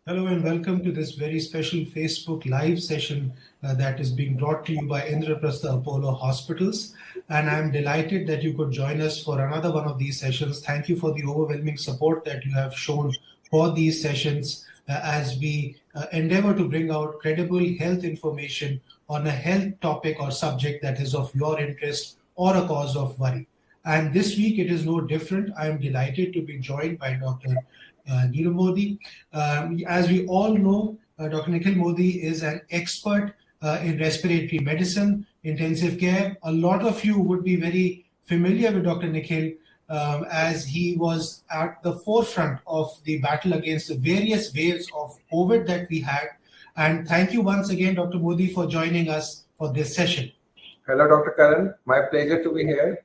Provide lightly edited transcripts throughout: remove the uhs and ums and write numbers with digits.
Hello and welcome to this very special Facebook Live session that is being brought to you by Indraprastha Apollo Hospitals. And I'm delighted that you could join us for another one of these sessions. Thank you for the overwhelming support that you have shown for these sessions as we endeavor to bring out credible health information on a health topic or subject that is of your interest or a cause of worry. And this week it is no different. I am delighted to be joined by Dr. Nikhil Modi. As we all know, Dr. Nikhil Modi is an expert in respiratory medicine, intensive care. A lot of you would be very familiar with Dr. Nikhil as he was at the forefront of the battle against the various waves of COVID that we had. And thank you once again, Dr. Modi, for joining us for this session. Hello, Dr. Karan. My pleasure to be here.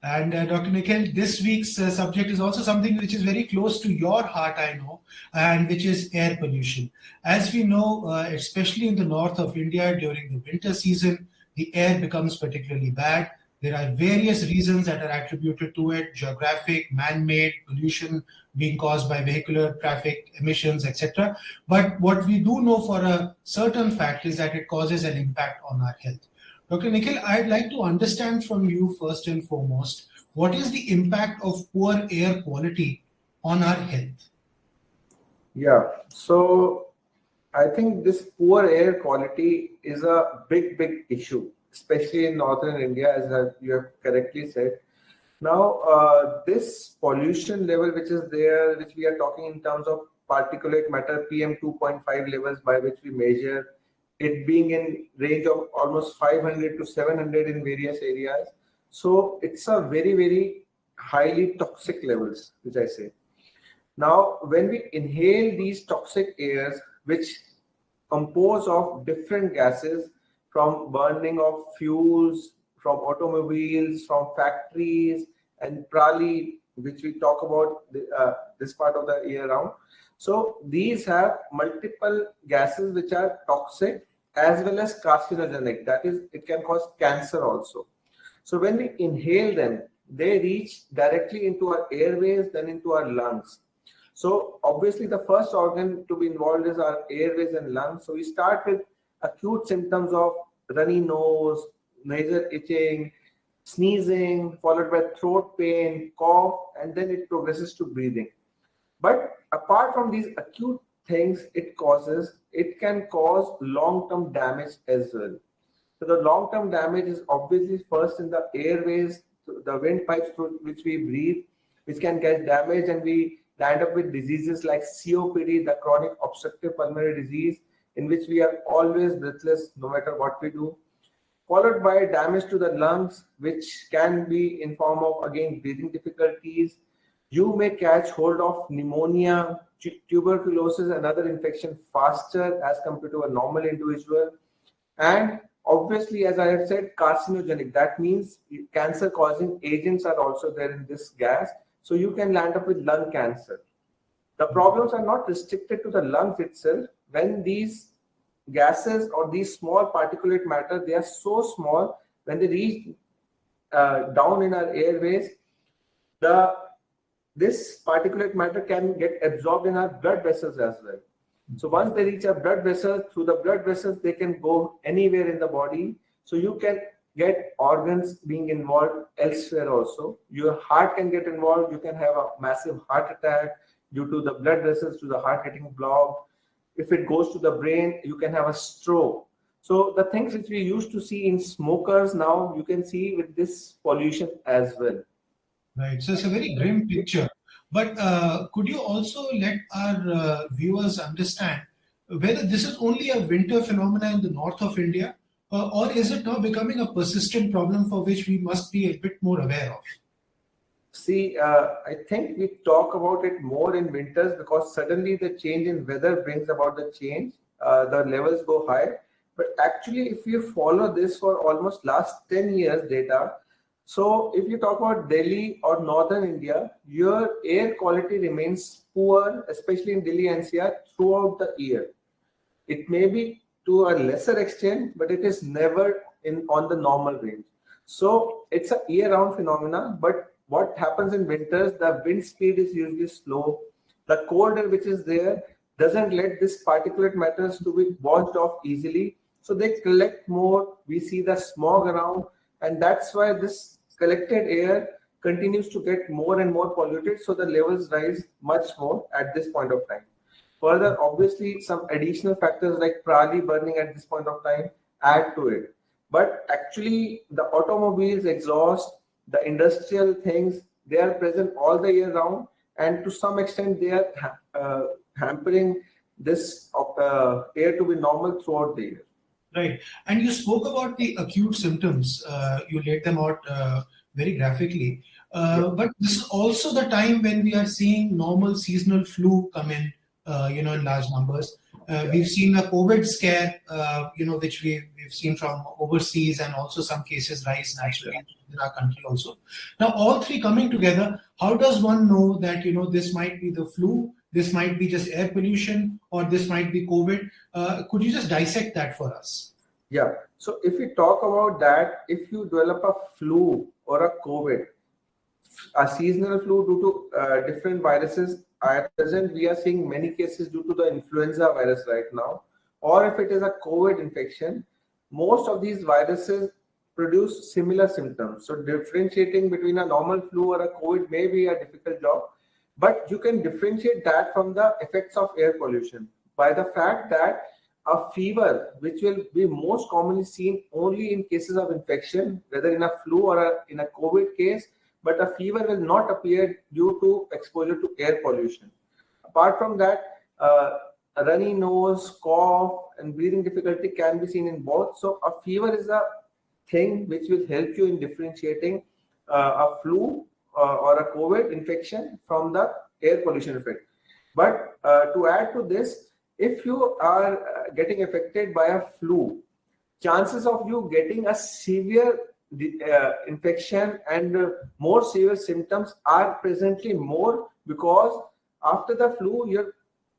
And Dr. Nikhil, this week's subject is also something which is very close to your heart, I know, and which is air pollution. As we know, especially in the north of India during the winter season, the air becomes particularly bad. There are various reasons that are attributed to it: geographic, man-made, pollution being caused by vehicular traffic emissions, etc. But what we do know for a certain fact is that it causes an impact on our health. Dr. Nikhil, I'd like to understand from you first and foremost, what is the impact of poor air quality on our health? Yeah, so I think this poor air quality is a big issue, especially in northern India, as you have correctly said. Now, this pollution level which is there, which we are talking in terms of particulate matter PM 2.5 levels by which we measure, it being in range of almost 500 to 700 in various areas. So it's a very highly toxic levels, which I say. Now, when we inhale these toxic airs, which compose of different gases from burning of fuels, from automobiles, from factories, and prali, which we talk about this part of the year round. So these have multiple gases which are toxic as well as carcinogenic. That is, it can cause cancer also. So when we inhale them, they reach directly into our airways, then into our lungs. So obviously the first organ to be involved is our airways and lungs. So we start with acute symptoms of runny nose, nasal itching, sneezing, followed by throat pain, cough, and then it progresses to breathing. But apart from these acute things it can cause long-term damage as well. So the long-term damage is obviously first in the airways, the windpipes through which we breathe, which can get damaged, and we land up with diseases like COPD, the chronic obstructive pulmonary disease, in which we are always breathless no matter what we do, followed by damage to the lungs, which can be in form of, again, breathing difficulties. You may catch hold of pneumonia, tuberculosis, and other infection faster as compared to a normal individual. And obviously, as I have said, carcinogenic. That means cancer-causing agents are also there in this gas. So you can land up with lung cancer. The problems are not restricted to the lungs itself. When these gases or these small particulate matter, they are so small, when they reach down in our airways, this particulate matter can get absorbed in our blood vessels as well. So once they reach our blood vessels, through the blood vessels, they can go anywhere in the body. So you can get organs being involved elsewhere also. Your heart can get involved. You can have a massive heart attack due to the blood vessels to the heart getting blocked. If it goes to the brain, you can have a stroke. So the things which we used to see in smokers, now you can see with this pollution as well. Right. So it's a very grim picture. But could you also let our viewers understand whether this is only a winter phenomenon in the north of India, or is it now becoming a persistent problem for which we must be a bit more aware of? See, I think we talk about it more in winters because suddenly the change in weather brings about the change. The levels go high. But actually, if you follow this for almost last 10 years data, so if you talk about Delhi or northern India, your air quality remains poor, especially in Delhi NCR, throughout the year. It may be to a lesser extent, but it is never on the normal range. So it's a year-round phenomena. But what happens in winters, the wind speed is usually slow. The cold air which is there, doesn't let this particulate matters to be washed off easily. So they collect more. We see the smog around, and that's why this collected air continues to get more and more polluted. So the levels rise much more at this point of time. Further, obviously, some additional factors like prali burning at this point of time add to it. But actually, the automobiles exhaust, the industrial things, they are present all the year round, and to some extent, they are hampering this air to be normal throughout the year. Right. And you spoke about the acute symptoms. You laid them out very graphically. But this is also the time when we are seeing normal seasonal flu come in, in large numbers. We've seen a COVID scare, which we've seen from overseas, and also some cases rise naturally in our country also. Now, all three coming together, how does one know that, this might be the flu, this might be just air pollution, or this might be COVID? Could you just dissect that for us? Yeah. So if we talk about that, if you develop a flu or a COVID, a seasonal flu due to different viruses, at present we are seeing many cases due to the influenza virus right now, or if it is a COVID infection, most of these viruses produce similar symptoms. So differentiating between a normal flu or a COVID may be a difficult job, but you can differentiate that from the effects of air pollution by the fact that a fever, which will be most commonly seen only in cases of infection, whether in a flu or in a COVID case, but a fever will not appear due to exposure to air pollution. Apart from that, a runny nose, cough, and breathing difficulty can be seen in both. So a fever is a thing which will help you in differentiating a flu or a COVID infection from the air pollution effect. But to add to this, if you are getting affected by a flu, chances of you getting a severe infection and more severe symptoms are presently more, because after the flu, your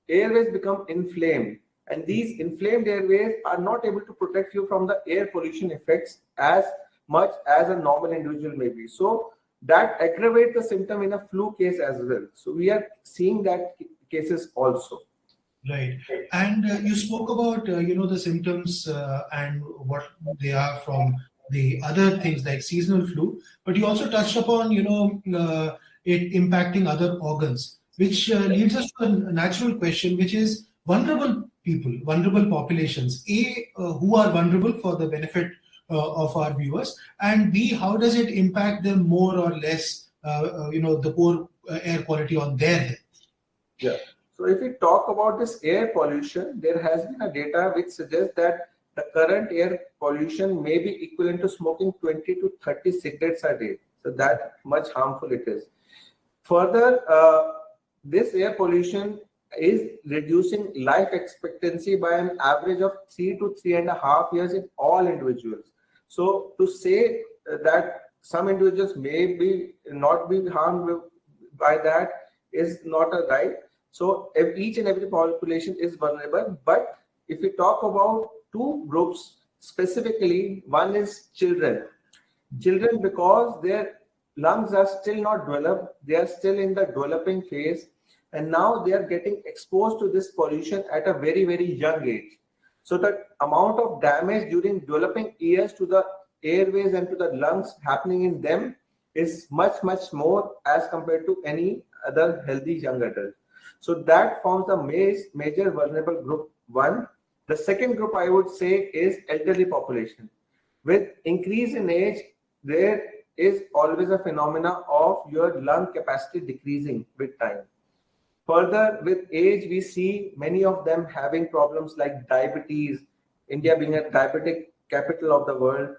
airways become inflamed, and these inflamed airways are not able to protect you from the air pollution effects as much as a normal individual may be. So that aggravates the symptom in a flu case as well. So we are seeing that cases also. Right. And you spoke about, the symptoms and what they are from the other things like seasonal flu, but you also touched upon, it impacting other organs, which leads us to a natural question, which is vulnerable people, vulnerable populations. A, who are vulnerable for the benefit of our viewers, and B, how does it impact them more or less, the poor air quality on their health? Yeah. So if we talk about this air pollution, there has been a data which suggests that the current air pollution may be equivalent to smoking 20 to 30 cigarettes a day. So that much harmful it is. Further, this air pollution is reducing life expectancy by an average of 3 to 3.5 years in all individuals. So to say that some individuals may not be harmed by that is not a right. So each and every population is vulnerable. But if we talk about two groups specifically, one is children. Children, because their lungs are still not developed, they are still in the developing phase, and now they are getting exposed to this pollution at a very, very young age. So the amount of damage during developing years to the airways and to the lungs happening in them is much, much more as compared to any other healthy young adult. So that forms the major vulnerable group one. The second group I would say is elderly population. With increase in age, there is always a phenomena of your lung capacity decreasing with time. Further, with age, we see many of them having problems like diabetes, India being a diabetic capital of the world.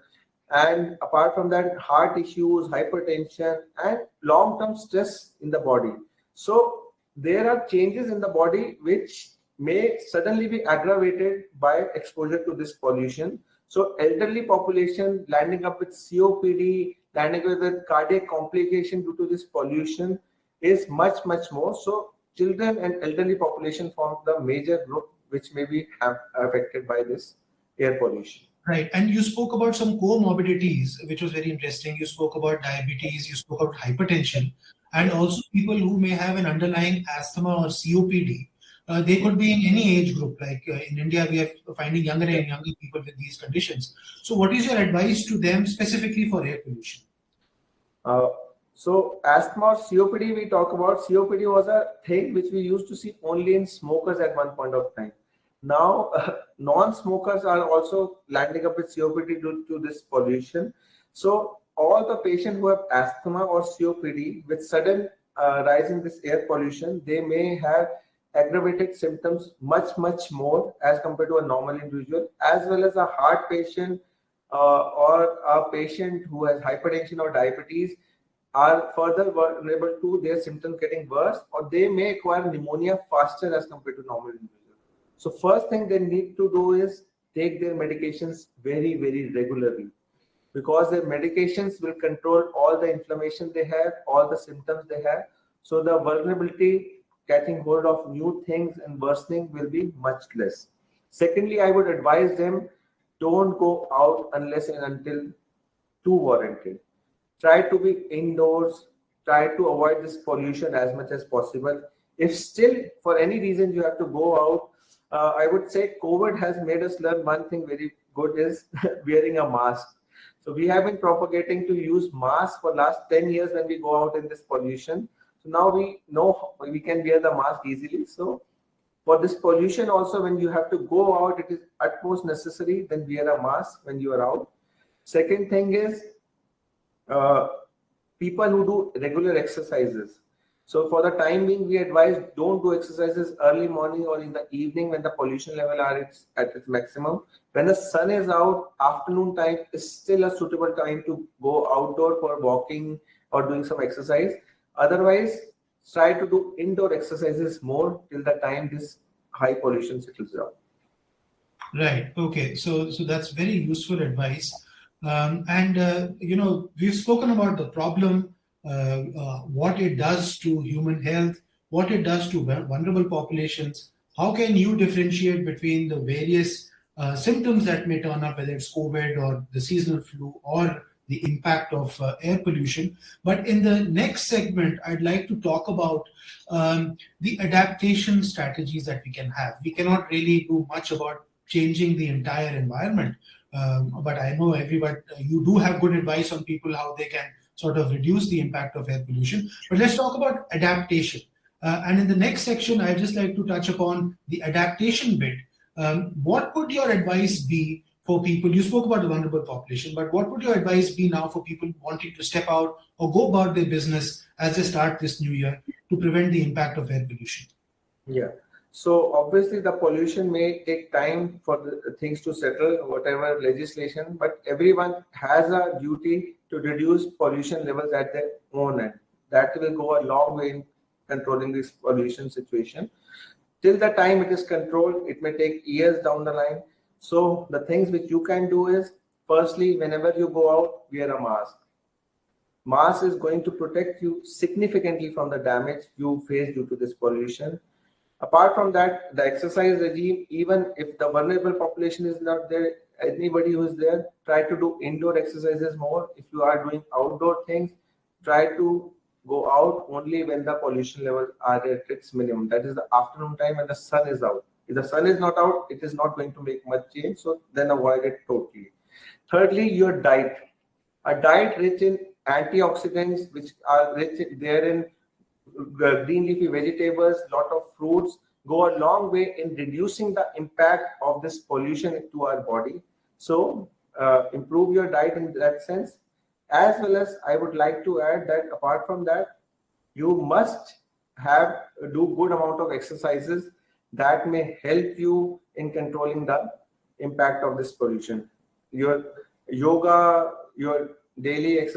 And apart from that, heart issues, hypertension, and long-term stress in the body. So there are changes in the body which may suddenly be aggravated by exposure to this pollution. So elderly population landing up with COPD, landing with cardiac complication due to this pollution is much, much more. So children and elderly population form the major group which may be affected by this air pollution. Right. And you spoke about some comorbidities, which was very interesting. You spoke about diabetes, you spoke about hypertension, and also people who may have an underlying asthma or COPD. They could be in any age group. Like in India, we are finding younger and younger people with these conditions. So what is your advice to them specifically for air pollution? So asthma or COPD, we talk about. COPD was a thing which we used to see only in smokers at one point of time. Now, non-smokers are also landing up with COPD due to this pollution. So all the patients who have asthma or COPD with sudden rise in this air pollution, they may have aggravated symptoms much more as compared to a normal individual, as well as a heart patient or a patient who has hypertension or diabetes are further vulnerable to their symptoms getting worse, or they may acquire pneumonia faster as compared to normal individuals. So first thing they need to do is take their medications very regularly, because their medications will control all the inflammation they have, all the symptoms they have. So the vulnerability catching hold of new things and worsening will be much less. Secondly, I would advise them, don't go out unless and until too warranted. Try to be indoors, try to avoid this pollution as much as possible. If still for any reason you have to go out, I would say COVID has made us learn one thing very good is wearing a mask. So we have been propagating to use masks for last 10 years when we go out in this pollution. So now we know we can wear the mask easily. So for this pollution also, when you have to go out, it is utmost necessary, then wear a mask when you are out. Second thing is people who do regular exercises. So for the time being, we advise don't do exercises early morning or in the evening when the pollution level are at its maximum. When the sun is out, afternoon time is still a suitable time to go outdoor for walking or doing some exercise. Otherwise, try to do indoor exercises more till the time this high pollution settles down. Right. Okay. So that's very useful advice. We've spoken about the problem, what it does to human health, what it does to vulnerable populations. How can you differentiate between the various symptoms that may turn up, whether it's COVID or the seasonal flu or the impact of air pollution? But in the next segment, I'd like to talk about the adaptation strategies that we can have. We cannot really do much about changing the entire environment. But I know you do have good advice on people how they can sort of reduce the impact of air pollution. But let's talk about adaptation. And in the next section, I'd just like to touch upon the adaptation bit. What would your advice be for people? You spoke about the vulnerable population, but what would your advice be now for people wanting to step out or go about their business as they start this new year to prevent the impact of air pollution? Yeah. So obviously the pollution may take time for the things to settle, whatever legislation, but everyone has a duty to reduce pollution levels at their own end. That will go a long way in controlling this pollution situation. Till the time it is controlled, it may take years down the line. So the things which you can do is, firstly, whenever you go out, wear a mask. Mask is going to protect you significantly from the damage you face due to this pollution. Apart from that, the exercise regime, even if the vulnerable population is not there, anybody who is there, try to do indoor exercises more. If you are doing outdoor things, try to go out only when the pollution levels are at its minimum. That is the afternoon time when the sun is out. If the sun is not out, it is not going to make much change. So then avoid it totally. Thirdly, your diet. A diet rich in antioxidants, which are rich there in green leafy vegetables, lot of fruits, go a long way in reducing the impact of this pollution to our body. So improve your diet in that sense. As well as I would like to add that apart from that, you must do good amount of exercises that may help you in controlling the impact of this pollution. Your yoga, your daily exercise